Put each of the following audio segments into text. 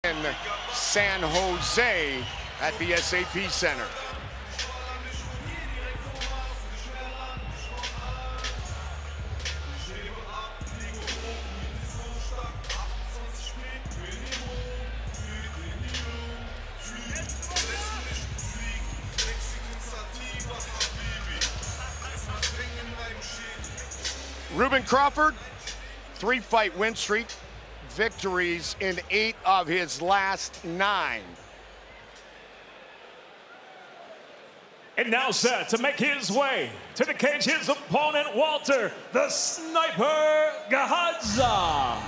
in San Jose at the SAP Center. Ruben Crawford, 3-fight win streak, victories in 8 of his last 9. And now set to make his way to the cage, his opponent, Walter, the Sniper Gahadza.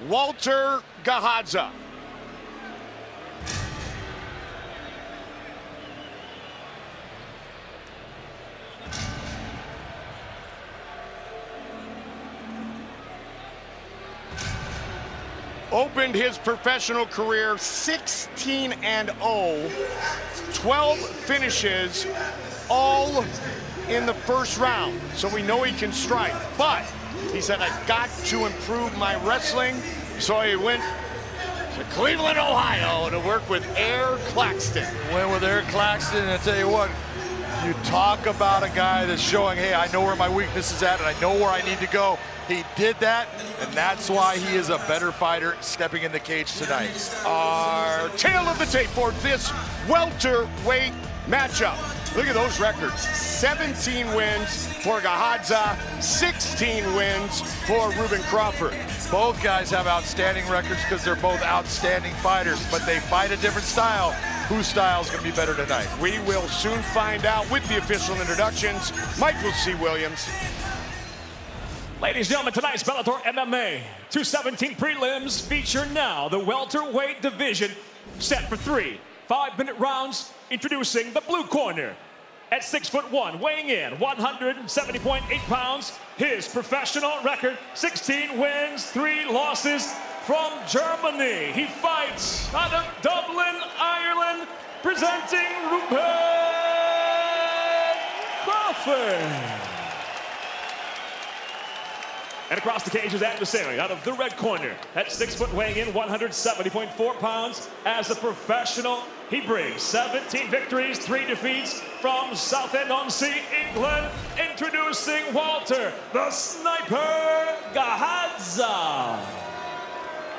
Walter Gahadza. Opened his professional career 16-0, 12 finishes, all in the first round. So we know he can strike, but he said, I've got to improve my wrestling. So he went to Cleveland, Ohio to work with Eric Claxton. Went with Eric Claxton, and I tell you what, you talk about a guy that's showing, hey, I know where my weakness is at and I know where I need to go. He did that, and that's why he is a better fighter stepping in the cage tonight. Our tail of the tape for this welterweight matchup. Look at those records. 17 wins for Gahadza, 16 wins for Ruben Crawford. Both guys have outstanding records because they're both outstanding fighters, but they fight a different style. Whose style is going to be better tonight? We will soon find out with the official introductions. Michael C. Williams. Ladies and gentlemen, tonight's Bellator MMA 217 prelims feature now the welterweight division set for 3 5-minute rounds. Introducing the blue corner at 6'1", weighing in 170.8 pounds. His professional record, 16 wins, 3 losses. From Germany, he fights out of Dublin, Ireland, presenting Ruben Crawford. And across the cage, his adversary out of the red corner at 6 foot, weighing in 170.4 pounds. As a professional, he brings 17 victories, 3 defeats from Southend-on-Sea, England. Introducing Walter, the Sniper Gahadza.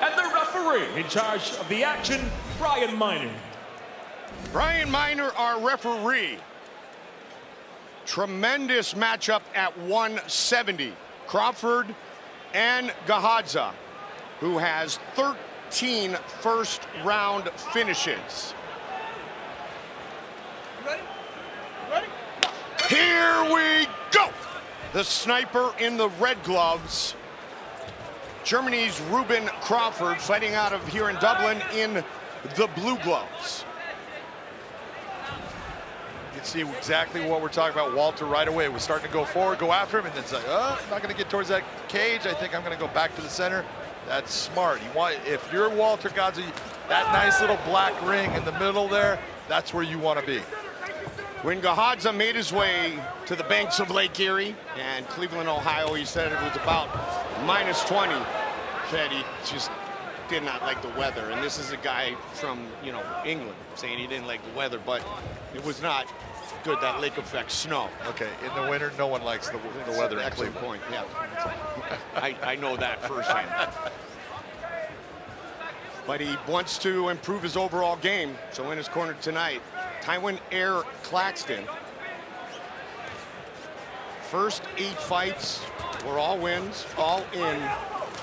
And the referee in charge of the action, Brian Miner. Brian Miner, our referee. Tremendous matchup at 170. Crawford and Gahadza, who has 13 first-round finishes. Ready? Ready? Here we go! The sniper in the red gloves. Germany's Ruben Crawford fighting out of here in Dublin in the blue gloves. You can see exactly what we're talking about. Walter right away was starting to go forward, go after him, and then say, oh, I'm not going to get towards that cage. I think I'm going to go back to the center. That's smart. You want, if you're Walter Gahadza, that nice little black ring in the middle there, that's where you want to be. When Gahadza made his way to the banks of Lake Erie and Cleveland, Ohio, he said it was about -20. Said he just did not like the weather. And this is a guy from, you know, England saying he didn't like the weather, but it was not good, that lake effect snow. Okay, in the winter, no one likes the weather in Excellent Cleveland. point, yeah. I know that firsthand. But he wants to improve his overall game. So in his corner tonight, Tywin Air Claxton. First 8 fights were all wins, all in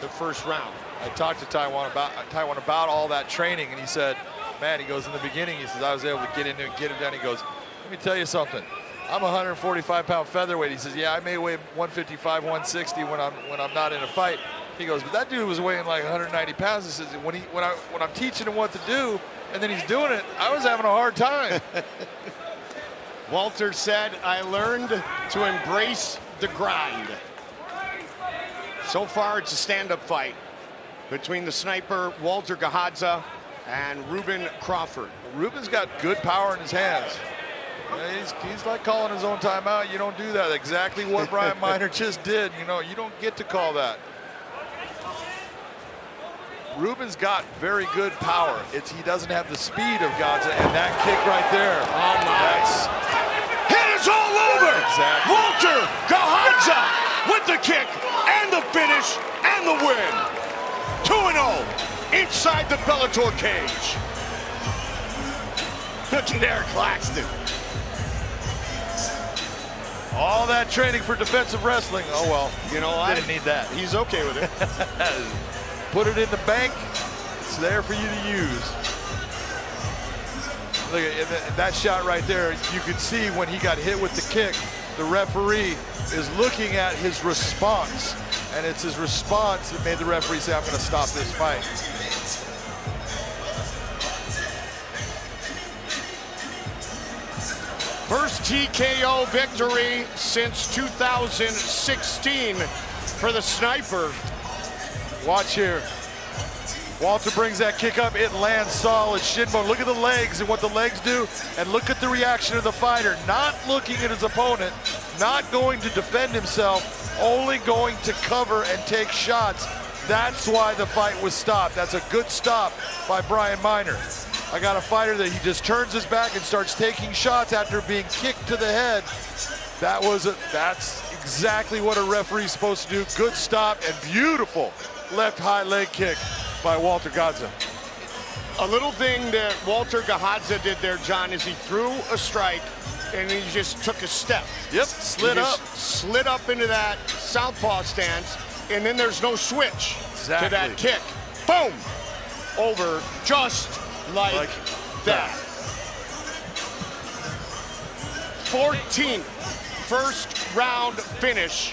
the first round. I talked to Tywin about all that training, and he said, man, he goes, in the beginning, he says, I was able to get in there and get him down. He goes, let me tell you something. I'm a 145-pound featherweight. He says, yeah, I may weigh 155, 160 when I'm not in a fight. He goes, but that dude was weighing like 190 pounds. He says, when I'm teaching him what to do, and then he's doing it, I was having a hard time. Walter said, I learned to embrace the grind. So far, it's a stand-up fight between the sniper, Walter Gahadza, and Ruben Crawford. Ruben's got good power in his hands. He's like calling his own timeout. You don't do that. Exactly what Brian Miner just did. You know, you don't get to call that. Ruben's got very good power. He doesn't have the speed of Gahadza, and that kick right there. Oh, nice. Hit is all over. Exactly. Walter Gahadza with the kick and the finish and the win. 2-0 inside the Bellator cage. Look at Eric Claxton. All that training for defensive wrestling. Oh, well. You know what? Didn't need that. He's okay with it. Put it in the bank. It's there for you to use. Look at that shot right there. You could see when he got hit with the kick, the referee is looking at his response. And it's his response that made the referee say, I'm going to stop this fight. First TKO victory since 2016 for the Sniper. Watch here. Walter brings that kick up, it lands solid, shin bone. Look at the legs and what the legs do, and look at the reaction of the fighter. Not looking at his opponent, not going to defend himself, only going to cover and take shots. That's why the fight was stopped. That's a good stop by Brian Miner. I got a fighter that he just turns his back and starts taking shots after being kicked to the head. That's exactly what a referee's supposed to do. Good stop and beautiful left high leg kick by Walter Gahadza. A little thing that Walter Gahadza did there, John, is he threw a strike and he just took a step. Yep, slid up. Slid up into that southpaw stance, and then there's no switch to that kick. Boom! Over just like that. 14th first round finish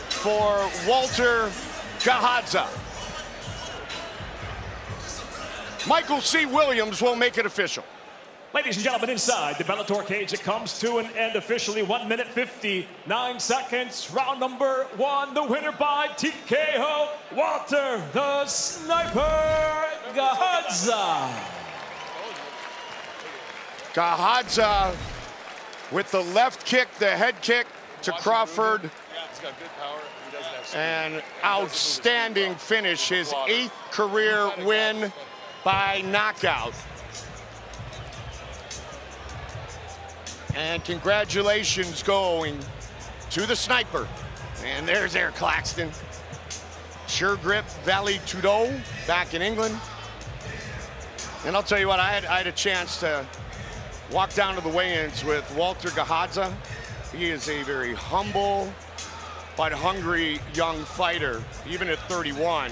for Walter Gahadza. Michael C. Williams will make it official. Ladies and gentlemen, inside the Bellator cage, it comes to an end officially. 1 minute 59 seconds. Round number 1. The winner by TKO, Walter the Sniper Gahadza. Gahadza with the left kick, the head kick to Crawford. He's got good power. He doesn't have speed. An outstanding finish, his 8th career win by knockout. And congratulations going to the Sniper. And there's Eric Claxton. Sure Grip Valley Tudo back in England. And I'll tell you what, I had a chance to walk down to the weigh-ins with Walter Gahadza. He is a very humble but hungry young fighter, even at 31.